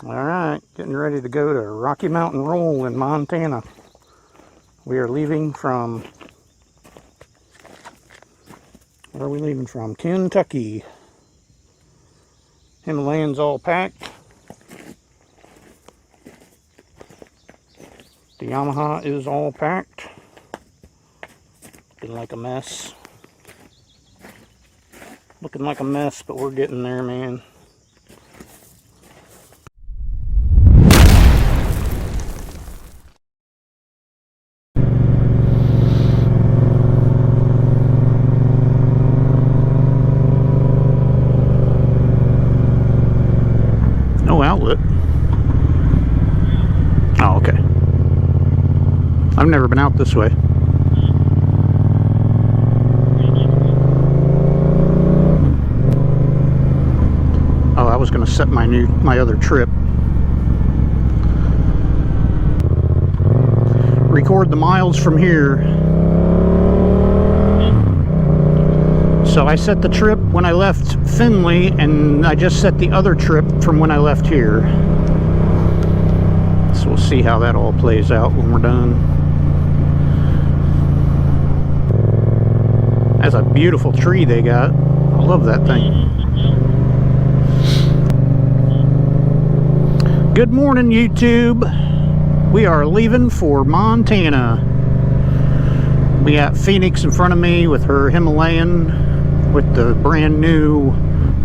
Alright, getting ready to go to Rocky Mountain Roll in Montana. We are leaving from, where are we leaving from? Kentucky. Himalayan's all packed. The Yamaha is all packed. Looking like a mess. Looking like a mess, but we're getting there, man. No outlet. Oh, okay. I've never been out this way. Oh, I was going to set my other trip. Record the miles from here. So I set the trip when I left Findlay, and I just set the other trip from when I left here. So we'll see how that all plays out when we're done. That's a beautiful tree they got. I love that thing. Good morning, YouTube. We are leaving for Montana. We got Phoenix in front of me with her Himalayan with the brand new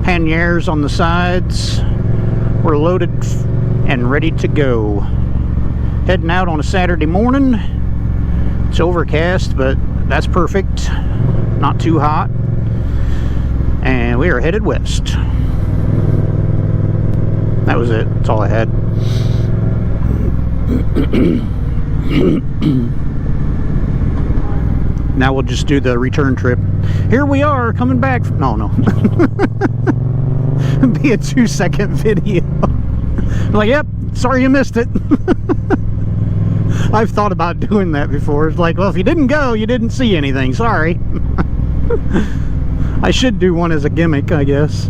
panniers on the sides. We're loaded and ready to go. Heading out on a Saturday morning. It's overcast, but that's perfect. Not too hot. And we are headed west. That was it. That's all I had. Now we'll just do the return trip. Here we are coming back from, no. Be a 2-second video. Like, yep, sorry you missed it. I've thought about doing that before. It's like, well, if you didn't go, you didn't see anything. Sorry. I should do one as a gimmick, I guess.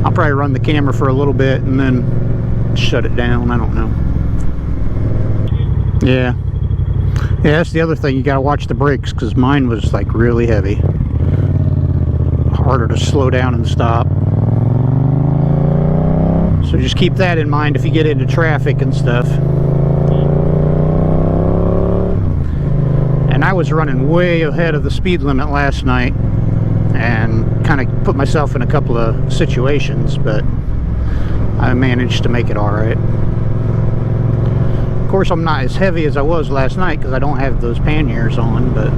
I'll probably run the camera for a little bit and then shut it down. I don't know. Yeah, that's the other thing. You gotta watch the brakes, because mine was like really heavy. Harder to slow down and stop. So just keep that in mind if you get into traffic and stuff. And I was running way ahead of the speed limit last night and kind of put myself in a couple of situations, but I managed to make it all right. Of course, I'm not as heavy as I was last night because I don't have those panniers on, but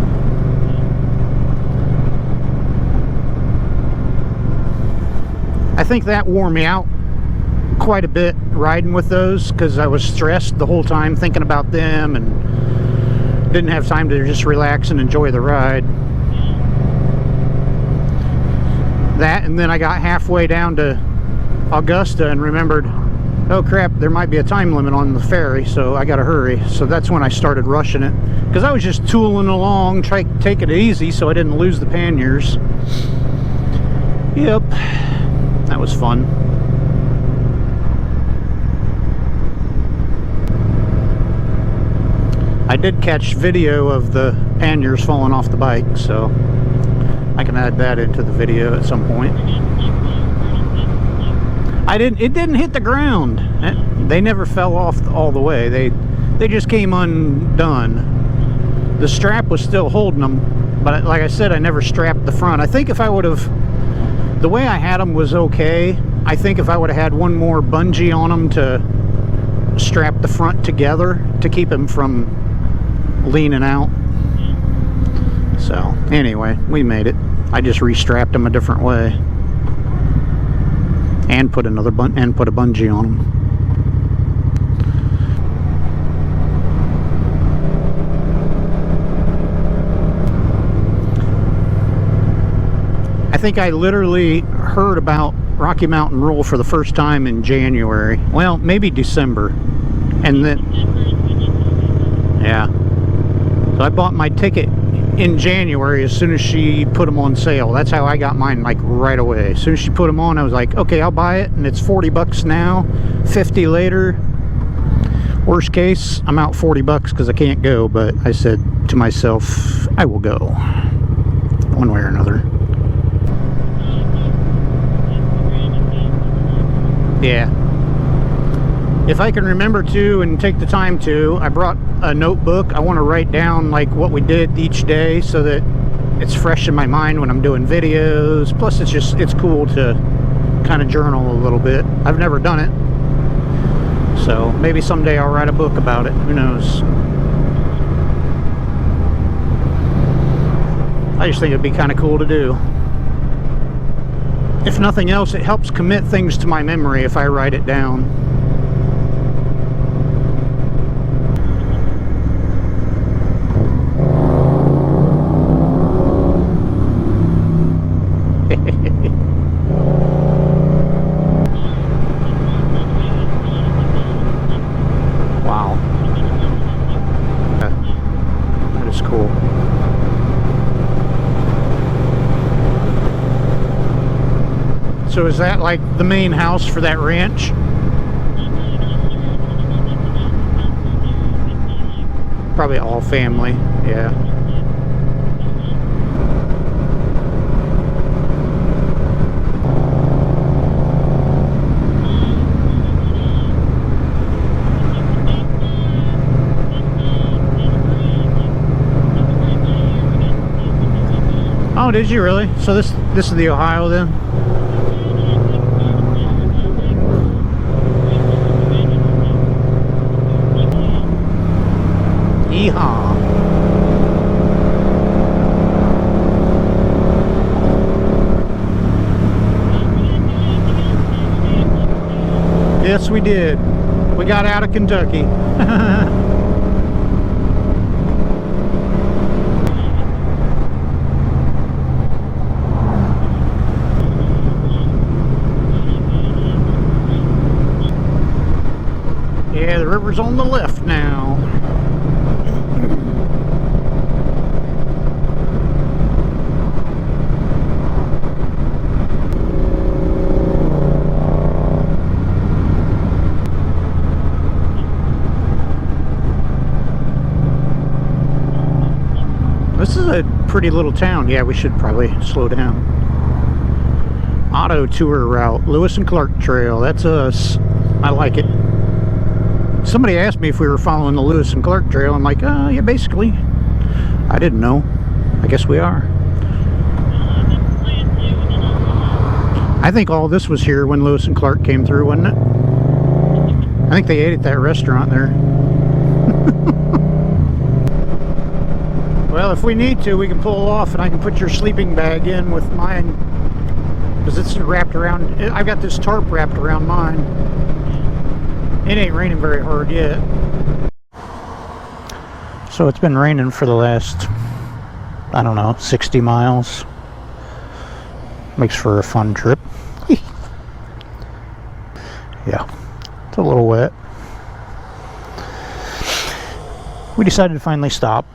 I think that wore me out quite a bit riding with those, because I was stressed the whole time thinking about them and didn't have time to just relax and enjoy the ride. That, and then I got halfway down to Augusta and remembered, oh crap, there might be a time limit on the ferry, so I gotta hurry. So that's when I started rushing it, because I was just tooling along, taking it easy so I didn't lose the panniers. Yep, that was fun. I did catch video of the panniers falling off the bike, so I can add that into the video at some point. It didn't hit the ground. They never fell off all the way. They just came undone. The strap was still holding them, but like I said, I never strapped the front. I think if I would have, the way I had them was okay. I think if I would have had one more bungee on them to strap the front together to keep them from leaning out. So anyway, we made it. I just restrapped them a different way. And put another put a bungee on them. I think I literally heard about Rocky Mountain Roll for the first time in January. Well, maybe December. And then, yeah. So I bought my ticket in January as soon as she put them on sale. That's how I got mine, like right away. As soon as she put them on, I was like, okay, I'll buy it. And it's 40 bucks now, 50 later. Worst case, I'm out 40 bucks because I can't go. But I said to myself, I will go one way or another. Yeah. If I can remember to and take the time to, I brought a notebook. I want to write down like what we did each day so that it's fresh in my mind when I'm doing videos. Plus it's cool to kind of journal a little bit. I've never done it. So maybe someday I'll write a book about it. Who knows? I just think it'd be kind of cool to do. If nothing else, it helps commit things to my memory if I write it down. Wow. That is cool. So is that like the main house for that ranch? Probably all family, yeah. Oh, did you really? So this is the Ohio then? Yeehaw. Yes, we did. We got out of Kentucky. Yeah, the river's on the left now. This is a pretty little town. Yeah, we should probably slow down. Auto tour route, Lewis and Clark Trail. That's us. I like it. Somebody asked me if we were following the Lewis and Clark Trail. I'm like, yeah, basically. I didn't know. I guess we are. I think all this was here when Lewis and Clark came through, wasn't it? I think they ate at that restaurant there. Well, if we need to, we can pull off and I can put your sleeping bag in with mine. Because it's wrapped around, I've got this tarp wrapped around mine. It ain't raining very hard yet. So it's been raining for the last, I don't know, 60 miles. Makes for a fun trip. Yeah, it's a little wet. We decided to finally stop.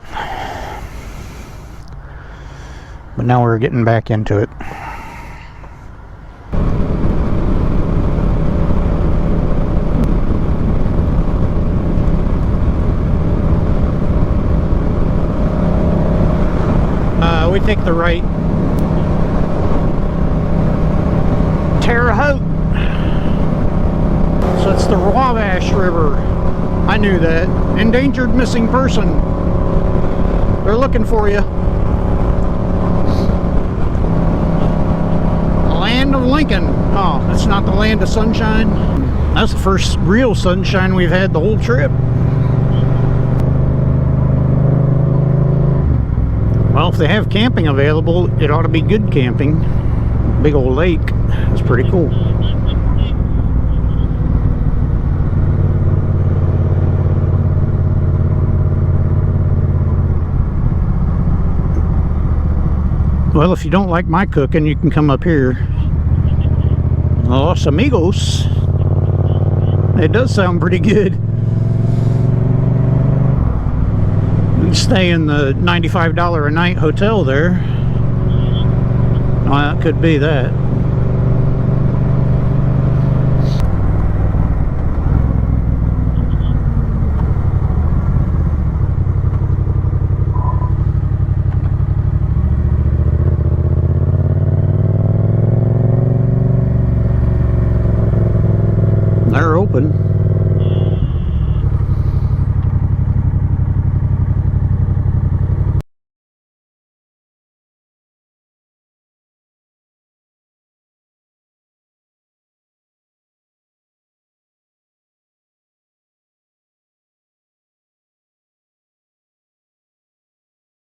But now we're getting back into it. We take the right. Terre Haute. So it's the Wabash River. I knew that. Endangered missing person. They're looking for you. Land of Lincoln. Oh, that's not the land of sunshine. That's the first real sunshine we've had the whole trip. Well, if they have camping available, it ought to be good camping. Big old lake. It's pretty cool. Well, if you don't like my cooking, you can come up here. Los Amigos. It does sound pretty good. You stay in the $95 a night hotel there. Well, that could be that.